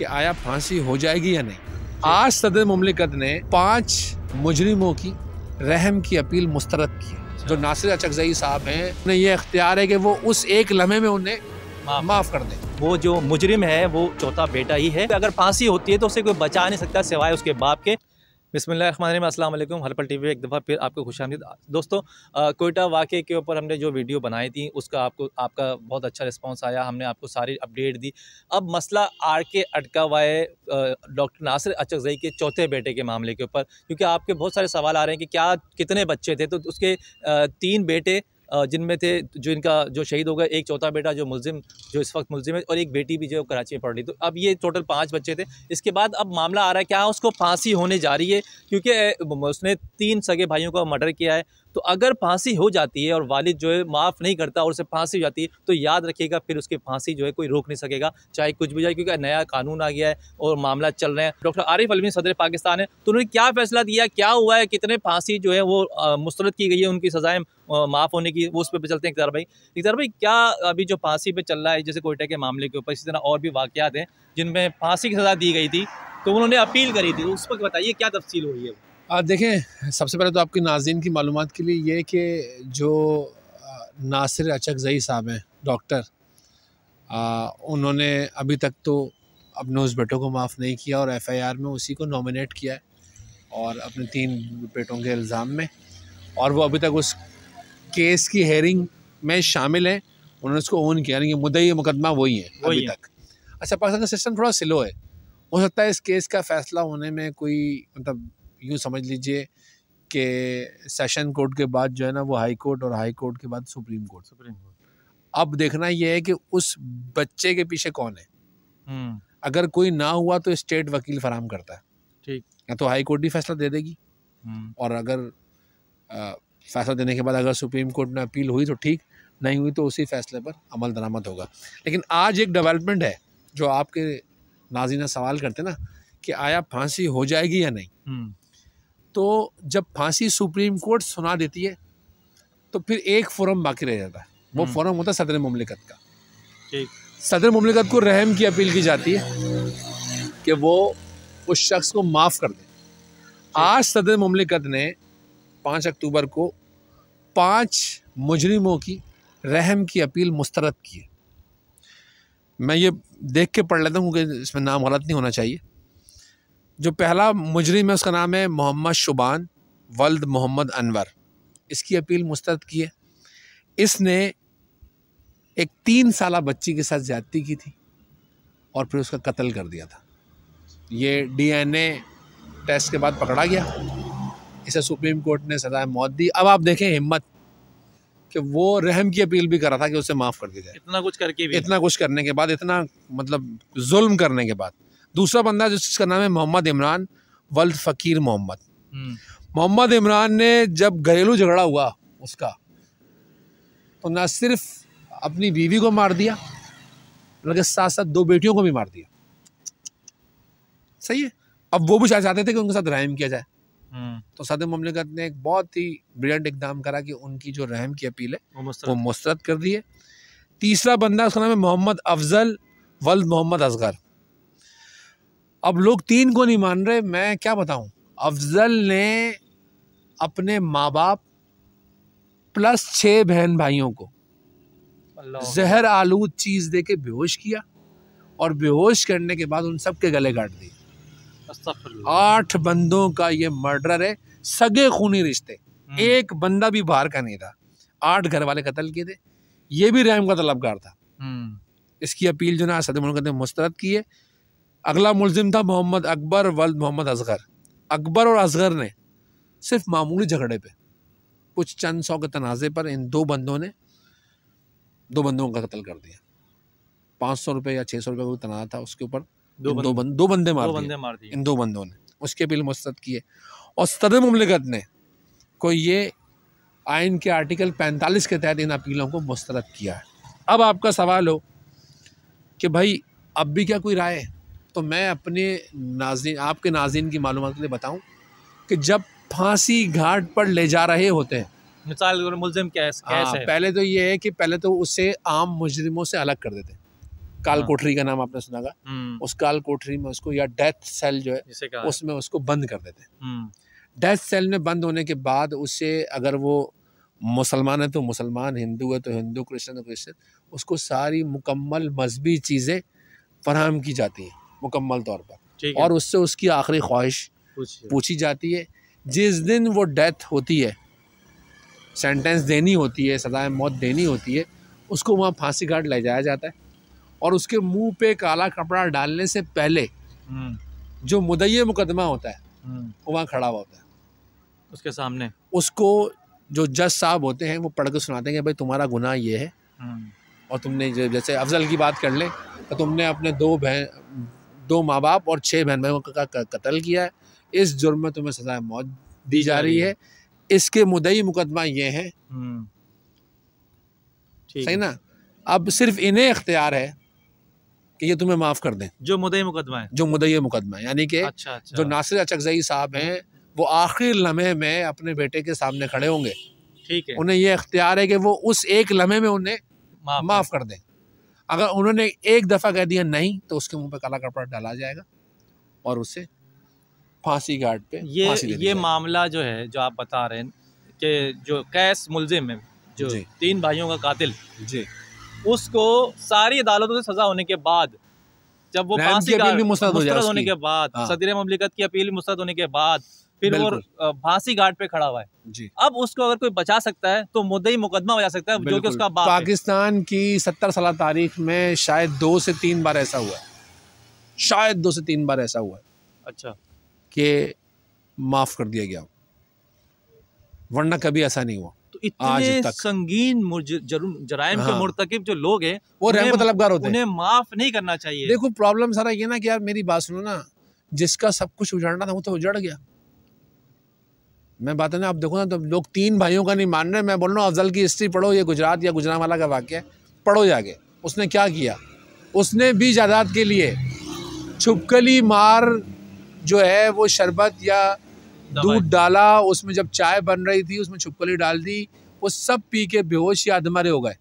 कि आया फांसी हो जाएगी या नहीं। आज सदर मुमलिकत ने 5 मुजरिमों की रहम की अपील मुस्तरद की है। जो नासिर अचकज़ई साहब हैं, उन्हें ये इख्तियार है कि वो उस एक लम्हे में उन्हें माफ़ कर दें। वो जो मुजरिम है वो चौथा बेटा ही है। अगर फांसी होती है तो उसे कोई बचा नहीं सकता सिवाय उसके बाप के। बिस्मिल्लाहिर्रहमानिर्रहीम, अस्सलाम वालेकुम। हलपल टीवी एक दफ़ा फिर आपको खुशामदीद। दोस्तों, कोयटा वाक़े के ऊपर हमने जो वीडियो बनाई थी उसका आपका बहुत अच्छा रिस्पांस आया। हमने आपको सारी अपडेट दी। अब मसला आड़ के अटका हुआ है डॉक्टर नासिर अचकज़ई के चौथे बेटे के मामले के ऊपर, क्योंकि आपके बहुत सारे सवाल आ रहे हैं कि क्या कितने बच्चे थे। तो उसके 3 बेटे जिनमें थे जो इनका जो शहीद हो गया, एक चौथा बेटा जो इस वक्त मुलजिम है, और एक बेटी भी जो कराची में पढ़ रही। तो अब ये टोटल 5 बच्चे थे। इसके बाद अब मामला आ रहा है क्या उसको फांसी होने जा रही है, क्योंकि उसने 3 सगे भाइयों का मर्डर किया है। तो अगर फांसी हो जाती है और वालिद जो है माफ़ नहीं करता और उसे फांसी हो जाती है, तो याद रखिएगा फिर उसकी फांसी जो है कोई रोक नहीं सकेगा, चाहे कुछ भी जाए, क्योंकि नया कानून आ गया है और मामला चल रहे हैं। डॉक्टर आरिफ अलवी सदर पाकिस्तान है, तो उन्होंने क्या फैसला दिया, क्या हुआ है, कितने फांसी जो है वो मुस्तरद की गई है, उनकी सज़ाएँ माफ़ होने की, वो उस पर चलते हैं। इख्तियार भाई, क्या अभी जो फांसी पे चल रहा है, जैसे कोयटा के मामले के ऊपर, इसी तरह और भी वाक़यात हैं जिनमें फांसी की सज़ा दी गई थी, तो उन्होंने अपील करी थी, उस पर बताइए क्या तफसील हुई है। देखें, सबसे पहले तो आपकी नाज़रीन की मालूमात के लिए ये कि जो नासिर अचकज़ई साहब हैं डॉक्टर, उन्होंने अभी तक तो अपने उस बेटों को माफ़ नहीं किया और FIR में उसी को नॉमिनेट किया है और अपने 3 बेटों के इल्ज़ाम में, और वो अभी तक उस केस की हेयरिंग में शामिल है। उन्होंने उसको ओन किया, यानी कि मुद्दई मुकदमा वही है अभी तक। अच्छा, पाकिस्तान का सिस्टम थोड़ा स्लो है। हो सकता है इस केस का फ़ैसला होने में कोई, मतलब यूँ समझ लीजिए कि सेशन कोर्ट के बाद जो है ना वो हाई कोर्ट, और हाई कोर्ट के बाद सुप्रीम कोर्ट। अब देखना ये है कि उस बच्चे के पीछे कौन है। अगर कोई ना हुआ तो स्टेट वकील फराम करता है, ठीक, या तो हाई कोर्ट ही फैसला दे देगी, और अगर फैसला देने के बाद अगर सुप्रीम कोर्ट में अपील हुई तो ठीक, नहीं हुई तो उसी फैसले पर अमल दरामद होगा। लेकिन आज एक डेवलपमेंट है जो आपके नाज़रीन सवाल करते ना कि आया फांसी हो जाएगी या नहीं। तो जब फांसी सुप्रीम कोर्ट सुना देती है तो फिर एक फोरम बाकी रह जाता है, वो फोरम होता है सदर मुमलिकत का। ठीक, सदर मुमलिकत को रहम की अपील की जाती है कि वो उस शख्स को माफ़ कर दे। आज सदर मुमलिकत ने 5 अक्टूबर को 5 मुजरिमों की रहम की अपील मुस्तरद की है। मैं ये देख के पढ़ लेता हूँ क्योंकि इसमें नाम गलत नहीं होना चाहिए। जो पहला मुजरिम है उसका नाम है मोहम्मद शुबान वल्द मोहम्मद अनवर। इसकी अपील मुस्तरद की है। इसने एक 3 साला बच्ची के साथ ज़्यादती की थी और फिर उसका कत्ल कर दिया था। ये DNA टेस्ट के बाद पकड़ा गया, इसे सुप्रीम कोर्ट ने सज़ाए मौत दी। अब आप देखें हिम्मत कि वो रहम की अपील भी कर रहा था कि उसे माफ़ कर दिया जाए। इतना कुछ करके भी, इतना कुछ करने के बाद, इतना मतलब जुल्म करने के बाद। दूसरा बंदा जिसका नाम है मोहम्मद इमरान वल्द फ़कीर मोहम्मद। मोहम्मद इमरान ने जब घरेलू झगड़ा हुआ उसका, तो न सिर्फ अपनी बीवी को मार दिया बल्कि साथ साथ 2 बेटियों को भी मार दिया। सही है। अब वो भी चाहते थे कि उनके साथ रहम किया जाए, तो सदर मुमलिकत ने एक बहुत ही ब्रिलियंट इक़दाम करा कि उनकी जो रहम की अपील है वो मुस्तरद कर दी है। तीसरा बंदा, उसका नाम है मोहम्मद अफजल वल्द मोहम्मद असगर। अब लोग 3 को नहीं मान रहे, मैं क्या बताऊं। अफजल ने अपने माँ बाप प्लस 6 बहन भाइयों को जहर आलूद चीज़ दे के बेहोश किया, और बेहोश करने के बाद उन सब के गले काट दिए। 8 बंदों का ये मर्डर है, सगे खूनी रिश्ते, एक बंदा भी बाहर का नहीं था। 8 घर वाले कत्ल किए थे, ये भी रहम का तलबगार था। इसकी अपील जो ना सदर मुमलिकत ने मुस्तरद की है। अगला मुलजिम था मोहम्मद अकबर वल्द मोहम्मद असगर। अकबर और असगर ने सिर्फ मामूली झगड़े पे, कुछ चंद 100 के तनाज़े पर, इन 2 बंदों ने 2 बंदों का कत्ल कर दिया। 500 रुपये या 600 रुपये का तनाज़ा था, उसके ऊपर 2 बंदे मार दिए इन 2 बंदों ने। उसकी अपील मुस्तरद की है। और सदर मुमलिकत ने को ये आइन के आर्टिकल 45 के तहत इन अपीलों को मुस्तरद किया है। अब आपका सवाल हो कि भाई अब भी क्या कोई राय है, तो मैं अपने नाज़रीन, आपके नाज़रीन की मालूमात के लिए बताऊं कि जब फांसी घाट पर ले जा रहे होते हैं, मिसाल मुलजिम कैसे है? पहले तो ये है कि पहले तो उसे आम मुजरिमों से अलग कर देते हैं। काल कोठरी का नाम आपने सुना था। उस काल कोठरी में उसको, या डेथ सेल जो है उसमें उसको बंद कर देते हैं। डेथ सेल में बंद होने के बाद उससे, अगर वो मुसलमान है तो मुसलमान, हिंदू है तो हिंदू, क्रिश्चियन तो क्रिश्चियन, उसको सारी मुकम्मल मजहबी चीज़ें फराहम की जाती हैं मुकम्मल तौर पर, और उससे उसकी आखिरी ख्वाहिश पूछी जाती है। जिस दिन वो डेथ होती है, सेंटेंस देनी होती है, सज़ाए मौत देनी होती है, उसको वहाँ फांसी घाट ले जाया जाता है, और उसके मुंह पे काला कपड़ा डालने से पहले जो मुद्दई मुकदमा होता है वो वहाँ खड़ा हुआ होता है उसके सामने। उसको जो जज साहब होते हैं वो पढ़ के सुनाते हैं कि भाई तुम्हारा गुनाह ये है, और तुमने जैसे अफजल की बात कर ले तो तुमने अपने 2 माँ बाप और 6 बहन भाइयों का कत्ल किया है, इस जुर्म में तुम्हें सज़ाए मौत दी जा रही है, इसके मुद्दई मुकदमा ये है। सही ना। अब सिर्फ इन्हें इख्तियार है कि ये तुम्हें माफ़ कर दें, जो मुद्दई मुकदमा है, जो मुद्दई मुकदमा है, यानी कि अच्छा। जो नासिर अचकज़ई साहब हैं वो आखिर लम्हे में अपने बेटे के सामने खड़े होंगे, ठीक है, उन्हें ये इख्तियार है कि वो उस एक लम्हे में उन्हें माफ़ कर दें। अगर उन्होंने एक दफ़ा कह दिया नहीं तो उसके मुंह पे काला कपड़ा डाला जाएगा और उसे फांसी घाट पे ये मामला जो है, जो आप बता रहे हैं कि जो कैस मुलजिम है, जो 3 भाइयों का कातिल जी, उसको सारी अदालतों से सजा होने के बाद, जब वो फांसी घाट मुस्तरद होने के बाद, सदर ममलिकत की अपील मुस्तरद होने के बाद, फिर वो फांसी घाट पे खड़ा हुआ है जी। अब उसको अगर कोई बचा सकता है तो मुद्दई मुकदमा बचा सकता है, जो कि उसका बाप है। पाकिस्तान की 70 साल तारीख में शायद 2 से 3 बार ऐसा हुआ है, शायद 2 से 3 बार ऐसा हुआ है, अच्छा, कि माफ कर दिया गया, वरना कभी ऐसा नहीं हुआ। तो इतने संगीन जराइम के मुर्तकिब जो लोग हैं वो रहम तलबगार होते हैं, उन्हें माफ नहीं करना चाहिए। देखो प्रॉब्लम सारा ये ना कि यार मेरी बात सुनो ना, जिसका सब कुछ उजाड़ना था वो तो उजड़ गया। मैं बात है ना, आप देखो ना, तो लोग 3 भाइयों का नहीं मान रहे। मैं बोल रहा हूँ अफजल की हिस्ट्री पढ़ो, ये गुजरात या गुजरांवाला का वाक़या है, पढ़ो जाके। उसने क्या किया, उसने भी जायदाद के लिए छुपकली मार जो है वो शरबत या दूध डाला, उसमें जब चाय बन रही थी उसमें छुपकली डाल दी, वो सब पी के बेहोश या अधमरे हो गए।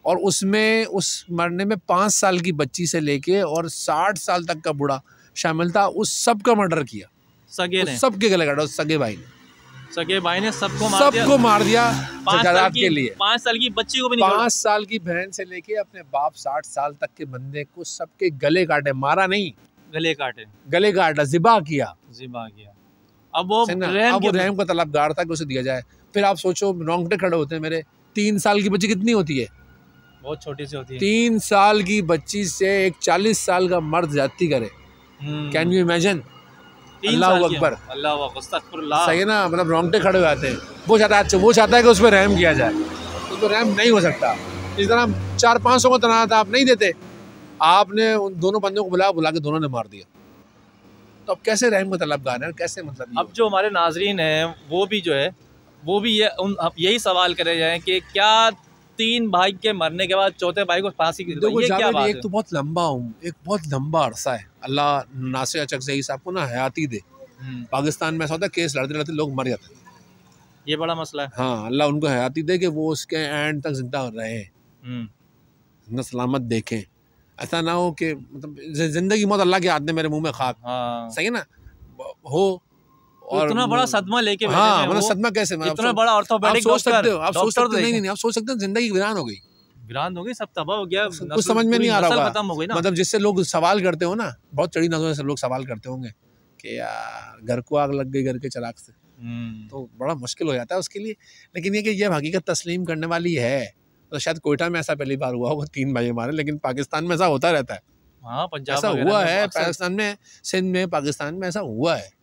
और उसमें उस मरने में 5 साल की बच्ची से लेके और 60 साल तक का बूढ़ा शामिल था। उस सब का मर्डर किया, सगे ने, सबके गले काटा। सगे भाई ने सबको मार दिया जायदाद के लिए। 5 साल की बच्ची को भी नहीं, 5 साल की बहन से लेके अपने बाप 60 साल तक के बंदे को सबके गले काटे, मारा नहीं, गले काटा, ज़िबा किया। अब वो रहम का तलबगार था कि उसे दिया जाए। फिर आप सोचो, रोंगटे खड़े होते हैं मेरे। 3 साल की बच्ची कितनी होती है, बहुत छोटी सी होती है। 3 साल की बच्ची से एक 40 साल का मर्द ज्यादती करे, कैन यू इमेजिन? अल्लाह अकबर, सही है ना, मतलब रोंगटे खड़े हो जाते हैं। वो चाहता है कि उस पर रहम किया जाए, उस पर रहम नहीं हो सकता। इस तरह 400-500 को तनाज़ा था, आप नहीं देते, आपने उन दोनों बंदों को बुला के दोनों ने मार दिया। तो अब कैसे रहम का तलबगार है, कैसे मतलब? अब जो हमारे नाजरीन हैं वो भी जो है वो भी यही सवाल करे जाए कि क्या 3 भाई के मरने के बाद चौथे भाई को फांसी की? देखो क्या बात है? एक तो बहुत लंबा अरसा है, अल्लाह नासिर अचकज़ई साहब को ना हयाती दे। पाकिस्तान में ऐसा होता है, केस लड़ते लड़ते लोग मर जाते हैं, ये बड़ा मसला है। हाँ, अल्लाह उनको हयाती दे कि वो उसके एंड तक जिंदा रहे, न सलामत देखें। ऐसा ना हो कि मतलब जिंदगी मौत अल्लाह के हाथ में, मेरे मुंह में खाक। सही है ना हो। और इतना बड़ा सदमा लेके, हाँ, मतलब सदमा कैसे, इतना बड़ा ऑर्थोपेडिक आप सोच सकते हो, नहीं, आप सोच सकते हो जिंदगी वीरान हो गई, सब तबाह हो गया, कुछ समझ में नहीं आ रहा होगा, खत्म हो गई ना। मतलब जिससे लोग सवाल करते हो ना, बहुत चढ़ी नजरों से लोग सवाल करते होंगे कि यार घर को आग लग गई घर के चिराग से, तो बड़ा मुश्किल हो जाता है उसके लिए। लेकिन ये कि ये हकीकत तस्लीम करने वाली है। तो शायद कोयटा में ऐसा पहली बार हुआ होगा, 3 भाई मारे, लेकिन पाकिस्तान में ऐसा होता रहता है। हाँ, पंजाब ऐसा हुआ है, पाकिस्तान में, सिंध में, पाकिस्तान में ऐसा हुआ है।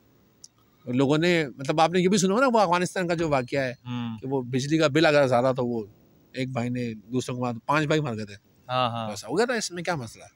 लोगों ने, मतलब आपने ये भी सुना ना वो अफगानिस्तान का जो वाकया है कि वो बिजली का बिल अगर ज़्यादा, तो वो एक भाई ने दूसरों को मार, 5 भाई मर गए थे। हाँ, ऐसा हो गया था। इसमें क्या मसला है?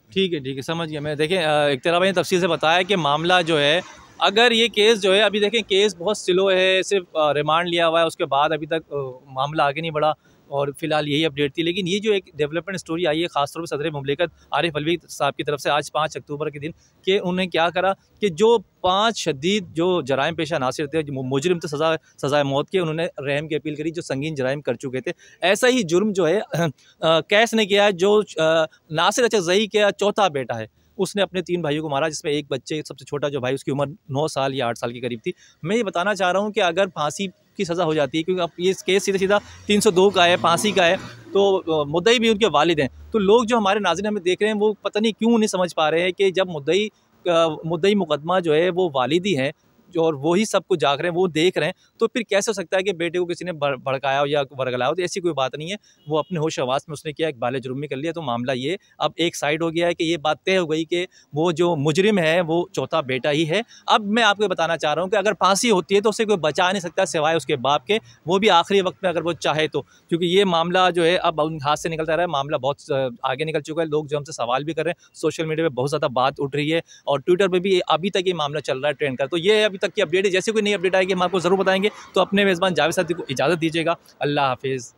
ठीक है, समझ गया मैं। देखें, इख्तियार भाई ने तफसील से बताया कि मामला जो है, अगर ये केस जो है, अभी देखें केस बहुत स्लो है, सिर्फ रिमांड लिया हुआ है, उसके बाद अभी तक मामला आगे नहीं बढ़ा। और फिलहाल यही अपडेट थी। लेकिन ये जो एक डेवलपमेंट स्टोरी आई है खासतौर पर सदर मुमलिकत आरिफ अलवी साहब की तरफ से आज 5 अक्टूबर के दिन, कि उन्होंने क्या करा कि जो 5 शदीद जो जराइम पेशा नासिर थे, जो मुजरिम थे सज़ाए मौत के, उन्होंने रहम की अपील करी जो संगीन जराइम कर चुके थे। ऐसा ही जुर्म जो है कैस ने किया है, जो नासिर अचज़ई का चौथा बेटा है, उसने अपने 3 भाइयों को मारा, जिसमें एक बच्चे सबसे छोटा जो भाई उसकी उम्र 9 साल या 8 साल के करीब थी। मैं ये बताना चाह रहा हूँ कि अगर फांसी की सज़ा हो जाती है, क्योंकि अब ये केस सीधा 302 का है, फांसी का है, तो मुद्दई भी उनके वालिद हैं। तो लोग जो हमारे नाज़रीन हमें देख रहे हैं वो पता नहीं क्यों नहीं समझ पा रहे हैं कि जब मुद्दई मुकदमा जो है वो वालिद ही हैं, जो और वो ही सब कुछ जाग रहे हैं, वो देख रहे हैं, तो फिर कैसे हो सकता है कि बेटे को किसी ने भड़काया हो या वर्गलाया हो? तो ऐसी कोई बात नहीं है। वो अपने होश हवास में उसने किया, एक बाले जुर्म में कर लिया, तो मामला ये अब एक साइड हो गया है कि ये बात तय हो गई कि वो जो मुजरिम है वो चौथा बेटा ही है। अब मैं आपको बताना चाह रहा हूँ कि अगर फांसी होती है तो उसे कोई बचा नहीं सकता सिवाय उसके बाप के, वो भी आखिरी वक्त में अगर वो चाहे तो, क्योंकि ये मामला जो है अब उन हाथ से निकलता रहा है, मामला बहुत आगे निकल चुका है। लोग जो हमसे सवाल भी कर रहे हैं, सोशल मीडिया पर बहुत ज़्यादा बात उठ रही है और ट्विटर पर भी अभी तक ये मामला चल रहा है ट्रेंड का। तो ये अभी तक की अपडेट है, जैसे कोई नई अपडेट आएगी हम आपको ज़रूर बताएंगे। तो अपने मेज़बान जावेद साथी को इजाज़त दीजिएगा। अल्लाह हाफिज़।